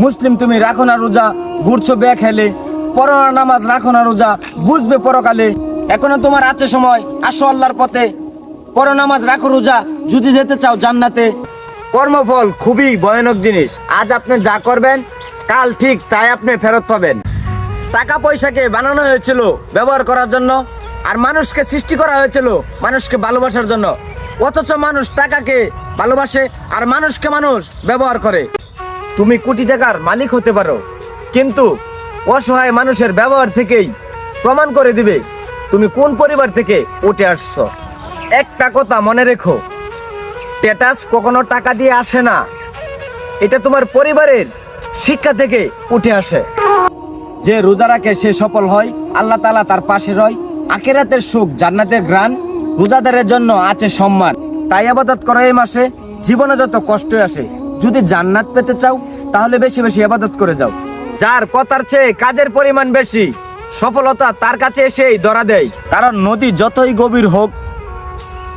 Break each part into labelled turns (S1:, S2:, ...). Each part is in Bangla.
S1: মুসলিম তুমি রাখো না রোজা, ঘুরছো বে খেলে, পড়ো না নামাজ, রাখো না রোজা, বুঝবে পরকালে। এখনো তোমার আছে সময়, আসো আল্লাহর পথে, পড়ো নামাজ, রাখো রোজা, যদি যেতে চাও জান্নাতে। কর্মফল খুবই ভয়ানক জিনিস। আজ আপনি যা করবেন কাল ঠিক তাই আপনি ফেরত পাবেন। টাকা পয়সাকে বানানো হয়েছিল ব্যবহার করার জন্য, আর মানুষকে সৃষ্টি করা হয়েছিল মানুষকে ভালোবাসার জন্য। অথচ মানুষ টাকাকে ভালোবাসে আর মানুষকে মানুষ ব্যবহার করে। তুমি কোটি টাকার মালিক হতে পারো, কিন্তু অসহায় মানুষের ব্যবহার থেকেই প্রমাণ করে দিবে তুমি কোন পরিবার থেকে উঠে আসছো। একটা কথা মনে রেখো, স্ট্যাটাস কখনো টাকা দিয়ে আসে না, এটা তোমার পরিবারের শিক্ষা থেকে উঠে আসে। যে রোজা রাখে সে সফল হয়, আল্লাহ তাআলা তার পাশে রয়। আখিরাতের সুখ, জান্নাতের ঘ্রাণ রোজাদারের জন্য আছে সম্মান। তাই ইবাদত করো এই মাসে, জীবনে যত কষ্ট আসে। যদি জান্নাত পেতে চাও তাহলে বেশি বেশি ইবাদত করে যাও। যার কথার চেয়ে কাজের পরিমাণ বেশি, সফলতা তার কাছে এসেই ধরা দেয়। কারণ নদী যতই গভীর হোক,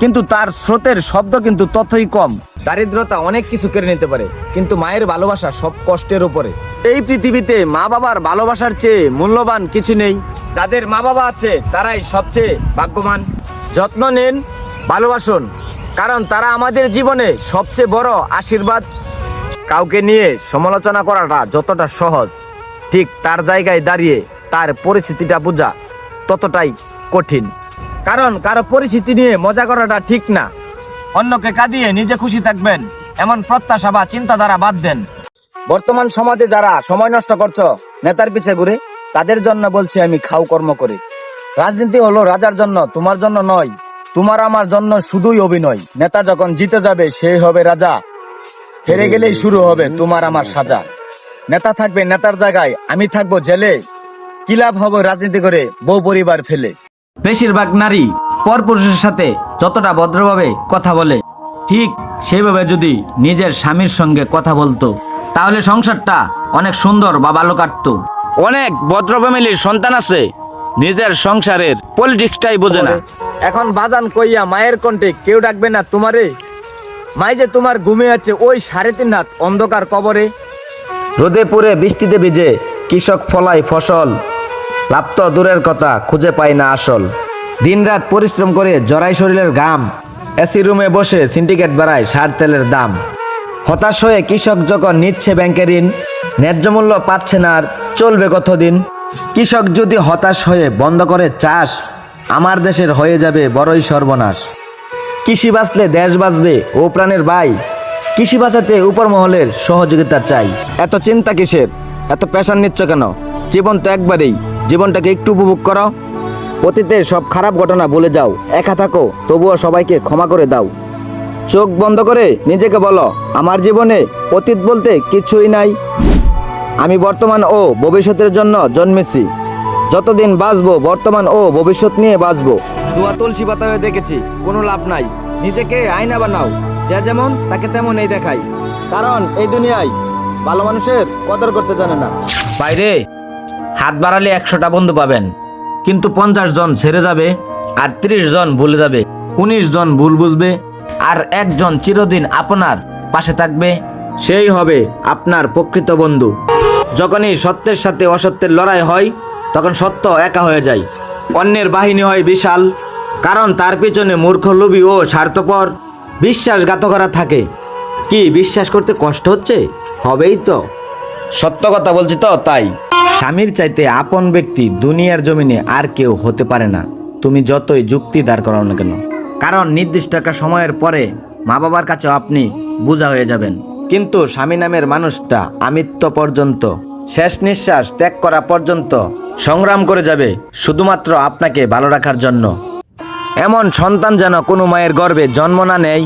S1: কিন্তু তার স্রোতের শব্দ কিন্তু ততই কম। দারিদ্রতা অনেক কিছু কেড়ে নিতে পারে, কিন্তু মায়ের ভালোবাসা সব কষ্টের উপরে। এই পৃথিবীতে মা বাবার ভালোবাসার চেয়ে মূল্যবান কিছু নেই। যাদের মা বাবা আছে তারাই সবচেয়ে ভাগ্যবান। যত্ন নিন, ভালোবাসুন, কারণ তারা আমাদের জীবনে সবচেয়ে বড় আশীর্বাদ। কাউকে নিয়ে সমালোচনা করাটা যতটা সহজ, ঠিক তার জায়গায় দাঁড়িয়ে তার পরিস্থিতিটা বোঝা ততটাই কঠিন। কারণ কারো পরিস্থিতি নিয়ে মজা করাটা ঠিক না। অন্যকে কাঁদিয়ে নিজে খুশি থাকবেন এমন প্রত্যাশা বা চিন্তাধারা বাদ দেন। বর্তমান সমাজে যারা সময় নষ্ট করছো নেতার পিছে ঘুরে, তাদের জন্য বলছি আমি, খাও কর্ম করে। রাজনীতি হলো রাজার জন্য, তোমার জন্য নয়। তোমার আমার জন্য শুধুই অভিনয়। নেতা যখন জিতে যাবে সেই হবে রাজা, হেরে গেলেই শুরু হবে তোমার আমার সাজা। নেতা থাকবে নেতার জায়গায়, আমি থাকবো জেলে। কি লাভ হবে রাজনীতি করে বউ পরিবার ফেলে। বেশিরভাগ নারী পরপুরুষের সাথে যতটা ভদ্রভাবে কথা বলে, ঠিক সেইভাবে যদি নিজের স্বামীর সঙ্গে কথা বলতো, তাহলে সংসারটা অনেক সুন্দর বা ভালো কাটতো। অনেক ভদ্র ফ্যামিলির সন্তান আছে, নিজের সংসারের পলিটিক্সটাই বোঝে না। এখন বাজান কইয়া মায়ের কণ্ঠে কেউ ডাকবে না তোমারে। মাই যে তোমার ঘুমে আছে ওই 3.5 হাত অন্ধকার কবরে। রোদে পুড়ে বৃষ্টিতে ভিজে কৃষক ফলায় ফসল, লাভ তো দূরের কথা, খুঁজে পায় না আসল। দিনরাত পরিশ্রম করে জড়াই শরীরের ঘাম, এসি রুমে বসে সিন্ডিকেট বাড়ায় সার তেলের দাম। হতাশ হয়ে কৃষক যখন নিচ্ছে ব্যাংকে ঋণ, ন্যায্য মূল্য পাচ্ছে না আর চলবে কতদিন। কৃষক যদি হতাশ হয়ে বন্ধ করে চাষ, আমার দেশের হয়ে যাবে বড়ই সর্বনাশ। কৃষি বাঁচলে দেশ বাঁচবে ও প্রাণের ভাই, কৃষি বাঁচাতে উপর মহলের সহযোগিতা চাই। এত চিন্তা কিসের, এত প্রেশার নিচ্ছ কেন? জীবন তো একবারেই, জীবনটাকে একটু উপভোগ করো। অতীতের সব খারাপ ঘটনা ভুলে যাও, একা থাকো তবুও সবাইকে ক্ষমা করে দাও। চোখ বন্ধ করে নিজেকে বলো, আমার জীবনে অতীত বলতে কিছুই নাই। আমি বর্তমান ও ভবিষ্যতের জন্য জন্মেছি। যতদিন বাঁচবো বর্তমান ও ভবিষ্যৎ নিয়ে বাঁচবো। দুয়া তুলসী পাতা হয়ে দেখেছি, কোনো লাভ নাই। নিজেকে আয়না বানাও, যে যেমন তাকে তেমনই দেখাই। কারণ এই দুনিয়ায় ভালো মানুষের কদর করতে জানে না। বাইরে হাত বাড়ালে 100টা বন্ধু পাবেন, কিন্তু 50 জন ছেড়ে যাবে, আর 30 জন ভুলে যাবে, 19 জন ভুল বুঝবে, আর একজন চিরদিন আপনার পাশে থাকবে। সেই হবে আপনার প্রকৃত বন্ধু। যখনই সত্যের সাথে অসত্যের লড়াই হয়, তখন সত্য একা হয়ে যায়, অন্যের বাহিনী হয় বিশাল। কারণ তার পিছনে মূর্খ, লোভী ও স্বার্থপর বিশ্বাসঘাতকরা থাকে। কি বিশ্বাস করতে কষ্ট হচ্ছে? হবেই তো, সত্য কথা বলছি তো তাই। স্বামীর চাইতে আপন ব্যক্তি দুনিয়ার জমিনে আর কেউ হতে পারে না, তুমি যতই যুক্তি দাঁড় করাও না কেন। কারণ নির্দিষ্ট একটা সময়ের পরে মা বাবার কাছেও আপনি বোঝা হয়ে যাবেন, কিন্তু স্বামী নামের মানুষটা আমৃত্যু পর্যন্ত, শেষ নিঃশ্বাস ত্যাগ করা পর্যন্ত সংগ্রাম করে যাবে শুধুমাত্র আপনাকে ভালো রাখার জন্য। এমন সন্তান যেন কোনো মায়ের গর্ভে জন্ম না নেয়,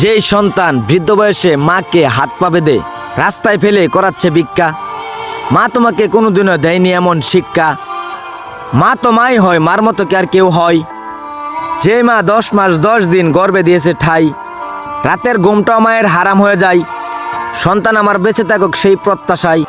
S1: যেই সন্তান বৃদ্ধ বয়সে মাকে হাত পা বেঁধে রাস্তায় ফেলে করাচ্ছে ভিক্ষা। মা তোমাকে কোনোদিনও দেয়নি এমন শিক্ষা। মা তো মাই হয়, মার মতো কি আর কেউ হয়? যে মা 10 মাস 10 দিন গর্ভে দিয়েছে ঠাই, রাতের ঘুমটাও মায়ের হারাম হয়ে যায়। সন্তান আমার বেঁচে থাকুক সেই প্রত্যাশায়।